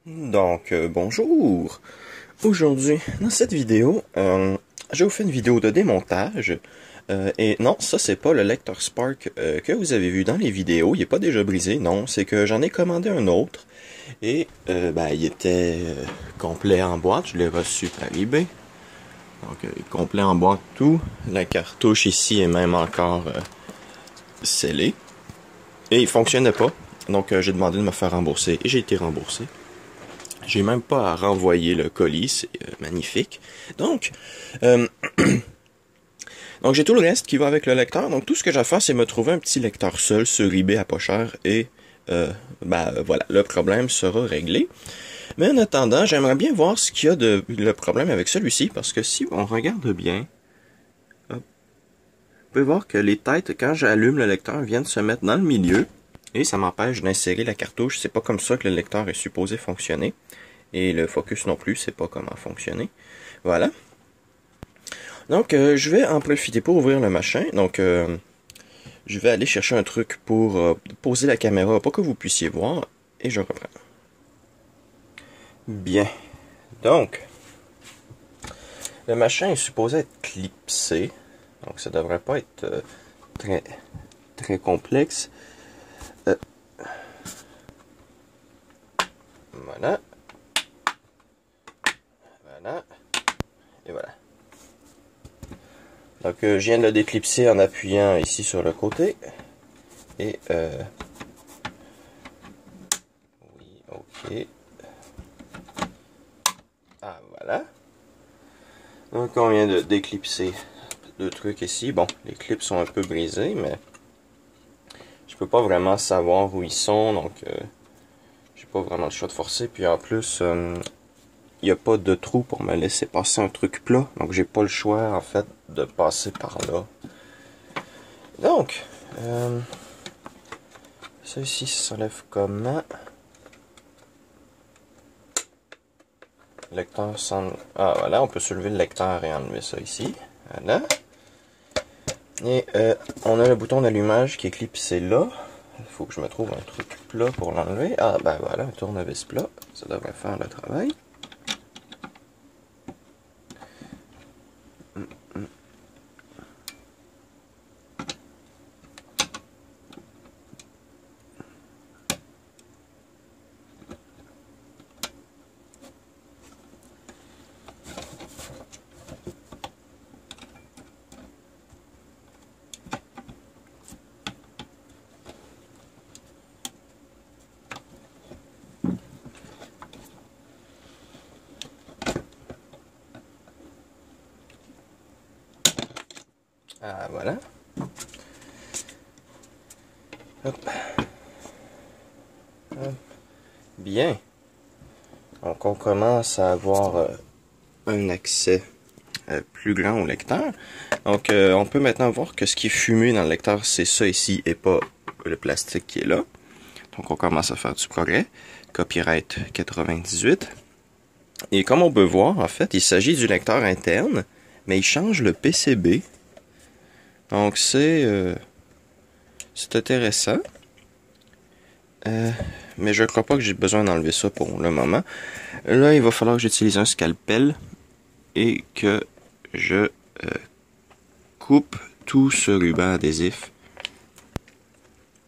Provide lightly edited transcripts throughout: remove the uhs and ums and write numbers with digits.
Bonjour! Aujourd'hui, dans cette vidéo, je vous fais une vidéo de démontage. Et non, ça c'est pas le lecteur Spark que vous avez vu dans les vidéos. Il est pas déjà brisé, non. C'est que j'en ai commandé un autre. Et il était complet en boîte. Je l'ai reçu par eBay. Donc, complet en boîte, tout. La cartouche ici est même encore scellée. Et il fonctionnait pas. Donc, j'ai demandé de me faire rembourser. Et j'ai été remboursé. J'ai même pas à renvoyer le colis, c'est magnifique. Donc, euh, donc j'ai tout le reste qui va avec le lecteur. Donc tout ce que j'ai à faire, c'est me trouver un petit lecteur seul sur eBay à pas cher et voilà, le problème sera réglé. Mais en attendant, j'aimerais bien voir ce qu'il y a de le problème avec celui-ci, parce que si on regarde bien, hop, on peut voir que les têtes, quand j'allume le lecteur, viennent se mettre dans le milieu. Et ça m'empêche d'insérer la cartouche. C'est pas comme ça que le lecteur est supposé fonctionner. Et le focus non plus, c'est pas comment fonctionner. Voilà. Donc, je vais en profiter pour ouvrir le machin. Donc, je vais aller chercher un truc pour poser la caméra pour que vous puissiez voir. Et je reprends. Bien. Donc, le machin est supposé être clipsé. Donc, ça devrait pas être très, très complexe. Voilà. Voilà. Et voilà. Donc, je viens de le déclipser en appuyant ici sur le côté. Et, oui, ok. Ah, voilà. Donc, on vient de déclipser deux trucs ici. Bon, les clips sont un peu brisés, mais je peux pas vraiment savoir où ils sont, donc j'ai pas vraiment le choix de forcer. Puis en plus, il n'y a pas de trou pour me laisser passer un truc plat, donc j'ai pas le choix en fait de passer par là. Donc, ça ici ça s'enlève comment? Lecteur sans... Ah voilà, on peut soulever le lecteur et enlever ça ici. Voilà. Et on a le bouton d'allumage qui est clipsé là. Il faut que je me trouve un truc plat pour l'enlever. Ah ben voilà, un tournevis plat. Ça devrait faire le travail. Ah voilà. Hop. Hop. Bien. Donc on commence à avoir un accès plus grand au lecteur. Donc on peut maintenant voir que ce qui est fumé dans le lecteur, c'est ça ici et pas le plastique qui est là. Donc on commence à faire du progrès. Copyright 98. Et comme on peut voir, en fait, il s'agit du lecteur interne, mais il change le PCB. Donc c'est intéressant. Mais je crois pas que j'ai besoin d'enlever ça pour le moment. Là, il va falloir que j'utilise un scalpel et que je coupe tout ce ruban adhésif.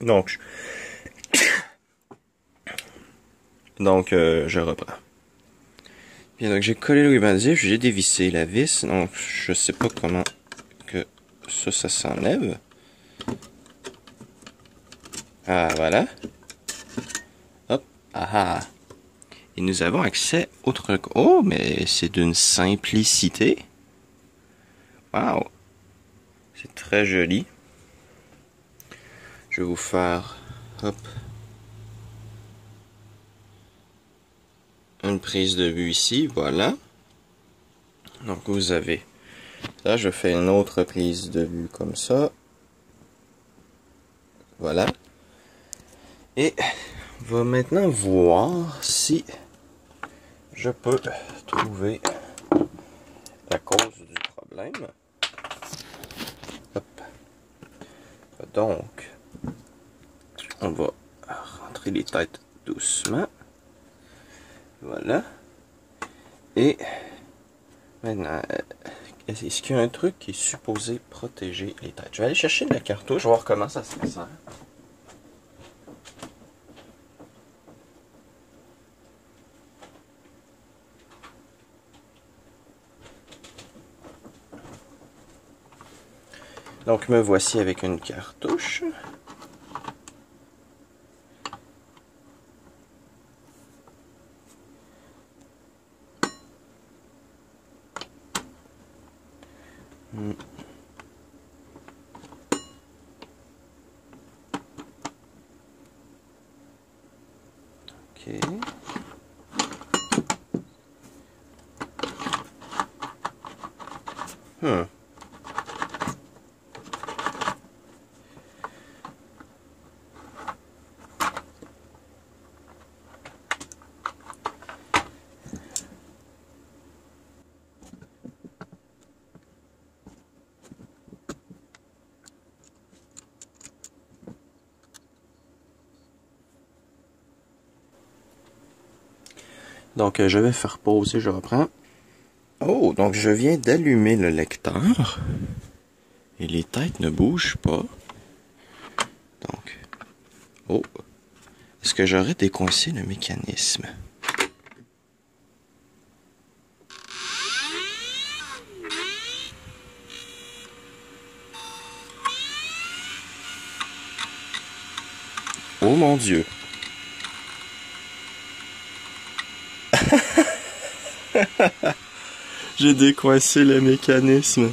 Donc, je reprends. Bien, donc j'ai collé le ruban adhésif, j'ai dévissé la vis. Donc, je sais pas comment que ça s'enlève. Ah, voilà. Hop, ah ah. Et nous avons accès au truc. Oh, mais c'est d'une simplicité. Waouh. C'est très joli. Je vais vous faire, hop, une prise de vue ici, voilà. Donc vous avez, là je fais une autre prise de vue comme ça. Voilà. Et on va maintenant voir si je peux trouver la cause du problème. Hop. Donc, on va rentrer les têtes doucement. Voilà. Et maintenant, est-ce qu'il y a un truc qui est supposé protéger les têtes? Je vais aller chercher la cartouche, voir comment ça se sert. Donc me voici avec une cartouche. Ok. Donc je vais faire pause et je reprends. Oh, donc je viens d'allumer le lecteur. Et les têtes ne bougent pas. Donc, oh, est-ce que j'aurais décoincé le mécanisme? Oh mon Dieu! J'ai décoincé le mécanisme.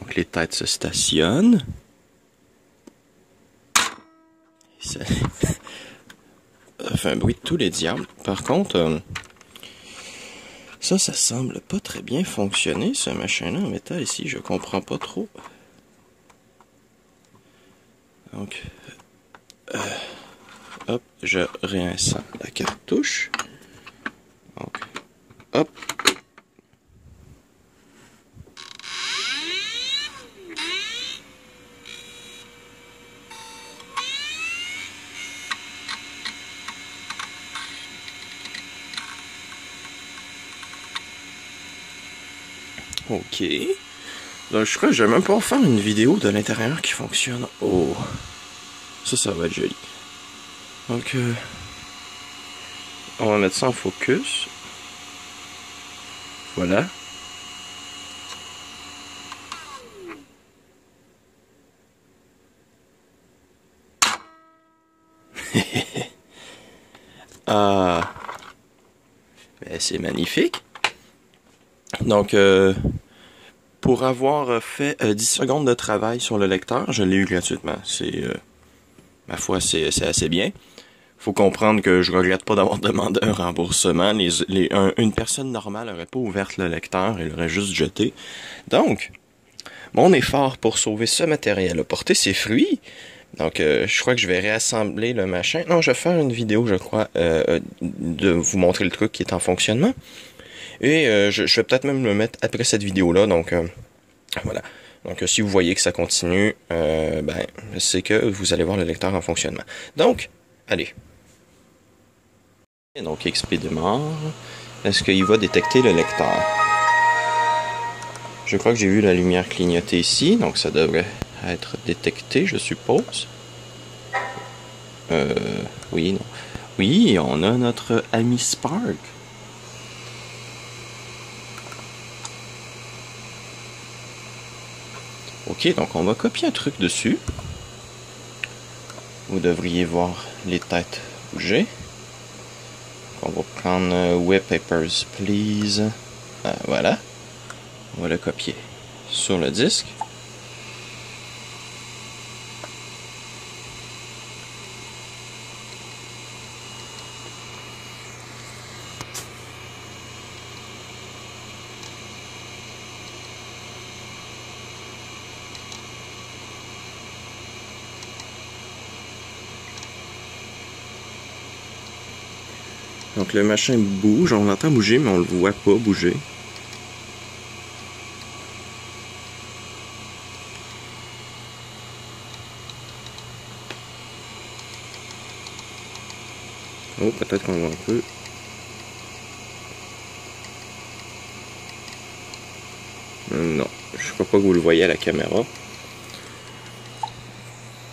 Donc les têtes se stationnent. Ça fait un bruit de tous les diables. Par contre, ça semble pas très bien fonctionner, ce machin-là en métal ici. Je comprends pas trop. Donc, hop, je réinsère la cartouche. Donc, hop. Ok. Donc, je crois que je vais même pas faire une vidéo de l'intérieur qui fonctionne. Oh. Ça va être joli. Donc, on va mettre ça en focus. Voilà. Ah. Ben, c'est magnifique. Donc, pour avoir fait 10 secondes de travail sur le lecteur, je l'ai eu gratuitement. C'est, ma foi, c'est assez bien. Faut comprendre que je regrette pas d'avoir demandé un remboursement. Une personne normale n'aurait pas ouvert le lecteur, elle l'aurait juste jeté. Donc, mon effort pour sauver ce matériel a porté ses fruits. Donc, je crois que je vais réassembler le machin. Non, je vais faire une vidéo, je crois, de vous montrer le truc qui est en fonctionnement. Et je vais peut-être même le mettre après cette vidéo-là. Donc, voilà. Donc, si vous voyez que ça continue, ben, c'est que vous allez voir le lecteur en fonctionnement. Donc, allez. Et donc, XP démarre. Est-ce qu'il va détecter le lecteur? Je crois que j'ai vu la lumière clignoter ici, donc ça devrait être détecté, je suppose. Oui, non. Oui, on a notre ami Spark. Ok, donc on va copier un truc dessus. Vous devriez voir les têtes bouger. On va prendre Web Papers, please. Voilà. On va le copier sur le disque. Donc le machin bouge, on l'entend bouger, mais on le voit pas bouger. Oh, peut-être qu'on voit un peu. Non, je crois pas que vous le voyez à la caméra.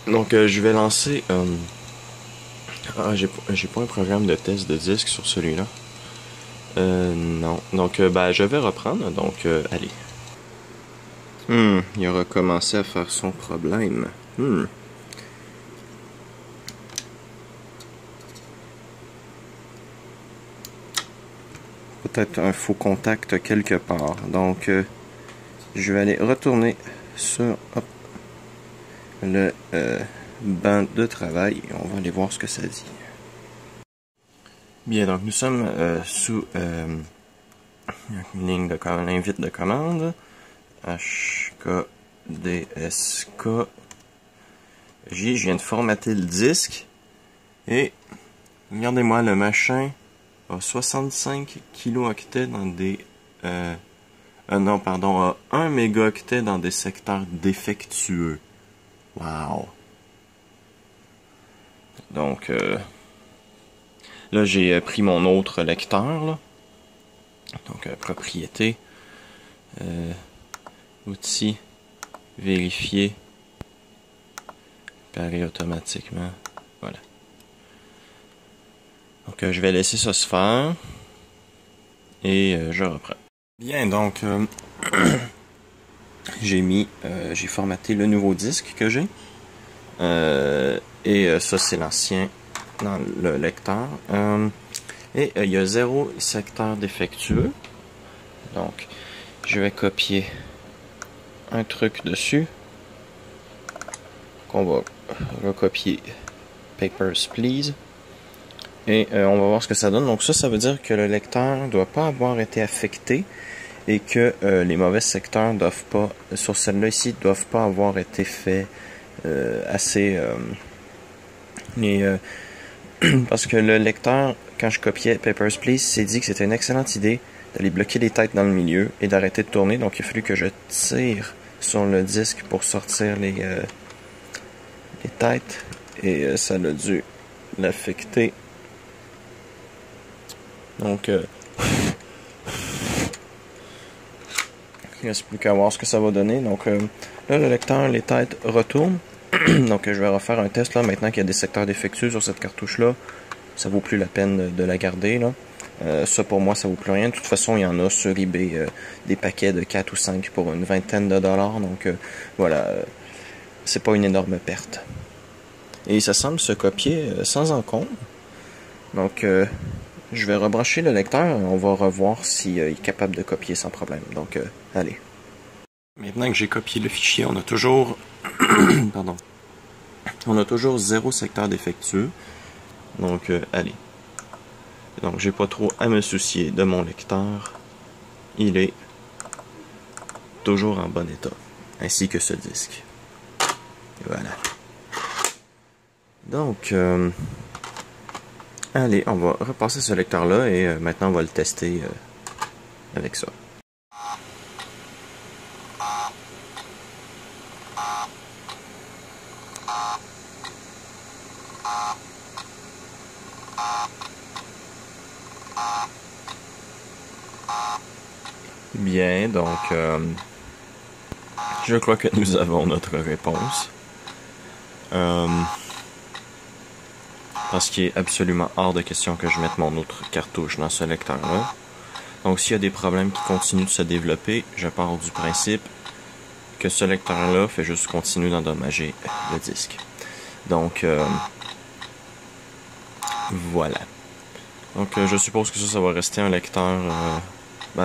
Donc, je vais lancer... Ah, j'ai pas un programme de test de disque sur celui-là. Non. Donc, je vais reprendre. Donc, allez. Il a recommencé à faire son problème. Peut-être un faux contact quelque part. Donc, je vais aller retourner sur le banc de travail. On va aller voir ce que ça dit. Bien, donc nous sommes sous une ligne de commande, invite de commande. HKDSK. Je viens de formater le disque. Et regardez-moi, le machin a 65 kilooctets dans des... non, pardon, a 1 mégaoctet dans des secteurs défectueux. Wow! Donc, là, j'ai pris mon autre lecteur, là. Donc, propriété, outils, vérifier, parer automatiquement. Voilà. Donc, je vais laisser ça se faire. Et je reprends. Bien, donc, j'ai formaté le nouveau disque que j'ai. Et ça, c'est l'ancien dans le lecteur. Et il y a 0 secteur défectueux. Donc, je vais copier un truc dessus. Qu'on va recopier Papers, Please. Et on va voir ce que ça donne. Donc ça veut dire que le lecteur ne doit pas avoir été affecté et que les mauvais secteurs doivent pas, sur celle-là ici, doivent pas avoir été faits assez... parce que le lecteur, quand je copiais Papers, Please, s'est dit que c'était une excellente idée d'aller bloquer les têtes dans le milieu et d'arrêter de tourner. Donc il a fallu que je tire sur le disque pour sortir les têtes. Et ça a dû l'affecter. Donc, il ne reste plus qu'à voir ce que ça va donner. Donc, là, le lecteur, les têtes retournent. Donc, je vais refaire un test là. Maintenant qu'il y a des secteurs défectueux sur cette cartouche-là, ça vaut plus la peine de la garder. Là. Ça, pour moi, ça vaut plus rien. De toute façon, il y en a sur eBay des paquets de 4 ou 5 pour une vingtaine de dollars. Donc, voilà, c'est pas une énorme perte. Et ça semble se copier sans encombre. Donc, je vais rebrancher le lecteur et on va revoir s'il est capable de copier sans problème. Donc, allez. Maintenant que j'ai copié le fichier, on a toujours... Pardon. On a toujours 0 secteur défectueux. Donc, allez. Donc, j'ai pas trop à me soucier de mon lecteur. Il est toujours en bon état. Ainsi que ce disque. Et voilà. Donc... allez, on va repasser ce lecteur-là et maintenant on va le tester avec ça. Bien, donc je crois que nous avons notre réponse. Parce qu'il est absolument hors de question que je mette mon autre cartouche dans ce lecteur-là. Donc s'il y a des problèmes qui continuent de se développer, je pars du principe que ce lecteur-là fait juste continuer d'endommager le disque. Donc voilà. Donc je suppose que ça va rester un lecteur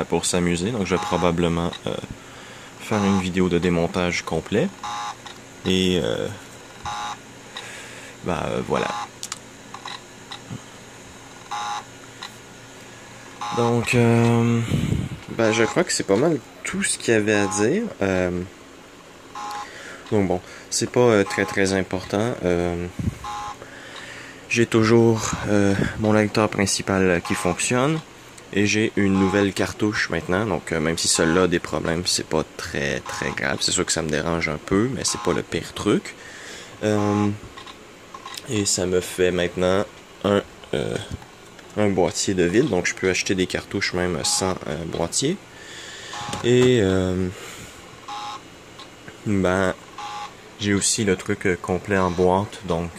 pour s'amuser. Donc je vais probablement faire une vidéo de démontage complet. Et voilà. Donc, je crois que c'est pas mal tout ce qu'il y avait à dire. Donc bon, c'est pas très important. J'ai toujours mon lecteur principal qui fonctionne. Et j'ai une nouvelle cartouche maintenant. Donc même si celle-là a des problèmes, c'est pas très grave. C'est sûr que ça me dérange un peu, mais c'est pas le pire truc. Et ça me fait maintenant un un boîtier de vide, donc je peux acheter des cartouches même sans boîtier. Et ben j'ai aussi le truc complet en boîte, donc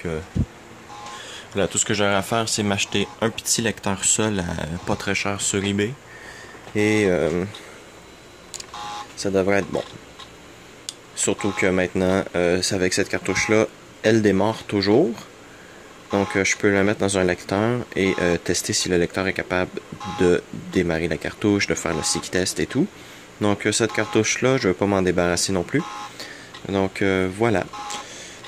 voilà, tout ce que j'aurai à faire, c'est m'acheter un petit lecteur seul, pas très cher sur eBay. Et ça devrait être bon. Surtout que maintenant, c'est avec cette cartouche-là, elle démarre toujours. Donc je peux la mettre dans un lecteur et tester si le lecteur est capable de démarrer la cartouche, de faire le sync test et tout. Donc cette cartouche-là, je ne vais pas m'en débarrasser non plus. Donc voilà.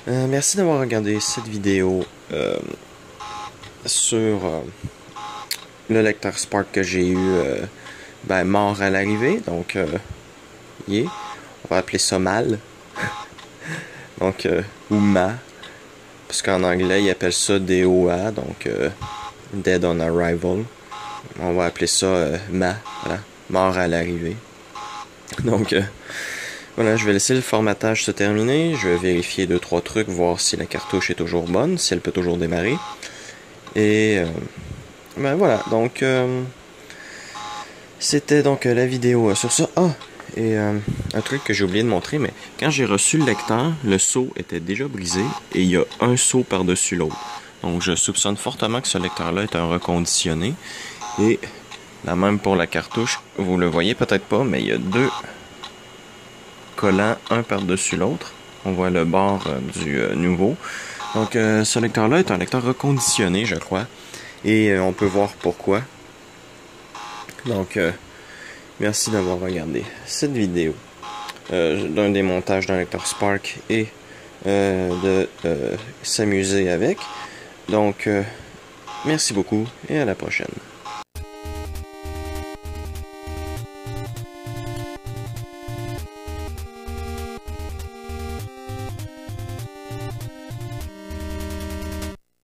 Merci d'avoir regardé cette vidéo sur le lecteur Spark que j'ai eu mort à l'arrivée. Donc on va appeler ça mal. Donc ou ma. Parce qu'en anglais, ils appellent ça DOA, donc Dead on Arrival. On va appeler ça voilà, mort à l'arrivée. Donc voilà, je vais laisser le formatage se terminer. Je vais vérifier 2-3 trucs, voir si la cartouche est toujours bonne, si elle peut toujours démarrer. Et ben voilà, donc c'était donc la vidéo sur ça. Ah, et un truc que j'ai oublié de montrer, mais quand j'ai reçu le lecteur, le seau était déjà brisé et il y a un seau par-dessus l'autre. Donc je soupçonne fortement que ce lecteur-là est un reconditionné. Et la même pour la cartouche, vous le voyez peut-être pas, mais il y a deux collants, un par-dessus l'autre. On voit le bord du nouveau. Donc ce lecteur-là est un lecteur reconditionné, je crois. Et on peut voir pourquoi. Donc merci d'avoir regardé cette vidéo d'un démontage d'un lecteur Spark et de s'amuser avec. Donc merci beaucoup et à la prochaine.